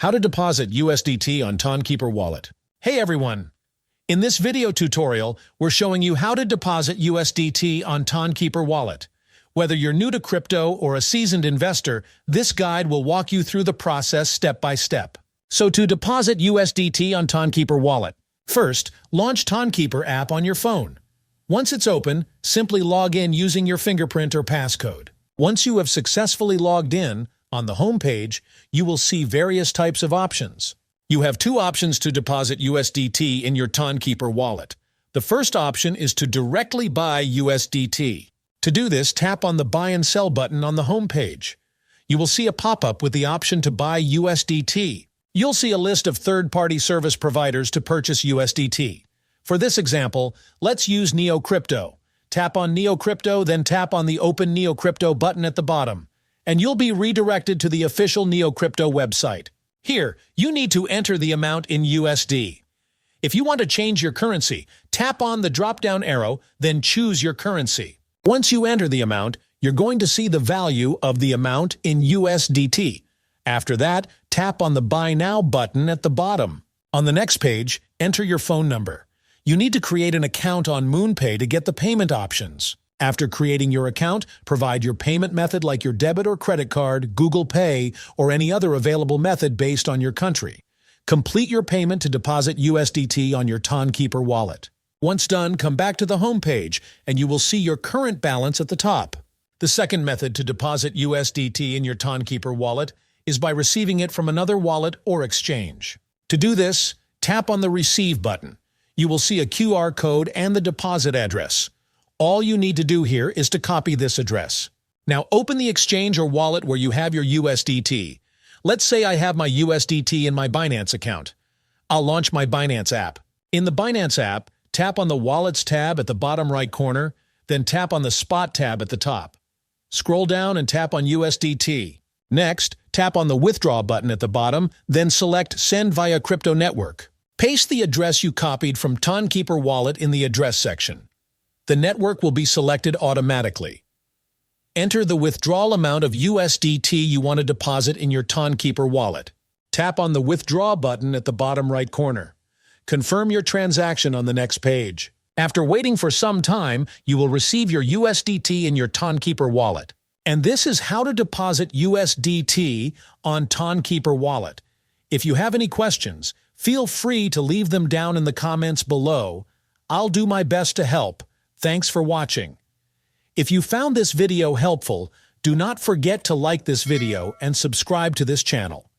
How to deposit USDT on Tonkeeper Wallet. Hey everyone! In this video tutorial, we're showing you how to deposit USDT on Tonkeeper Wallet. Whether you're new to crypto or a seasoned investor, this guide will walk you through the process step by step. So to deposit USDT on Tonkeeper Wallet, first, launch Tonkeeper app on your phone. Once it's open, simply log in using your fingerprint or passcode. Once you have successfully logged in, on the home page, you will see various types of options. You have two options to deposit USDT in your Tonkeeper wallet. The first option is to directly buy USDT. To do this, tap on the Buy and Sell button on the home page. You will see a pop-up with the option to buy USDT. You'll see a list of third-party service providers to purchase USDT. For this example, let's use NeoCrypto. Tap on NeoCrypto, then tap on the Open NeoCrypto button at the bottom, and you'll be redirected to the official NeoCrypto website. Here, you need to enter the amount in USD. If you want to change your currency, tap on the drop-down arrow, then choose your currency. Once you enter the amount, you're going to see the value of the amount in USDT. After that, tap on the Buy Now button at the bottom. On the next page, enter your phone number. You need to create an account on MoonPay to get the payment options. After creating your account, provide your payment method like your debit or credit card, Google Pay, or any other available method based on your country. Complete your payment to deposit USDT on your Tonkeeper wallet. Once done, come back to the home page, and you will see your current balance at the top. The second method to deposit USDT in your Tonkeeper wallet is by receiving it from another wallet or exchange. To do this, tap on the Receive button. You will see a QR code and the deposit address. All you need to do here is to copy this address. Now open the exchange or wallet where you have your USDT. Let's say I have my USDT in my Binance account. I'll launch my Binance app. In the Binance app, tap on the Wallets tab at the bottom right corner, then tap on the Spot tab at the top. Scroll down and tap on USDT. Next, tap on the Withdraw button at the bottom, then select Send via Crypto Network. Paste the address you copied from Tonkeeper Wallet in the address section. The network will be selected automatically. Enter the withdrawal amount of USDT you want to deposit in your Tonkeeper wallet. Tap on the Withdraw button at the bottom right corner. Confirm your transaction on the next page. After waiting for some time, you will receive your USDT in your Tonkeeper wallet. And this is how to deposit USDT on Tonkeeper Wallet. If you have any questions, feel free to leave them down in the comments below. I'll do my best to help. Thanks for watching. If you found this video helpful, do not forget to like this video and subscribe to this channel.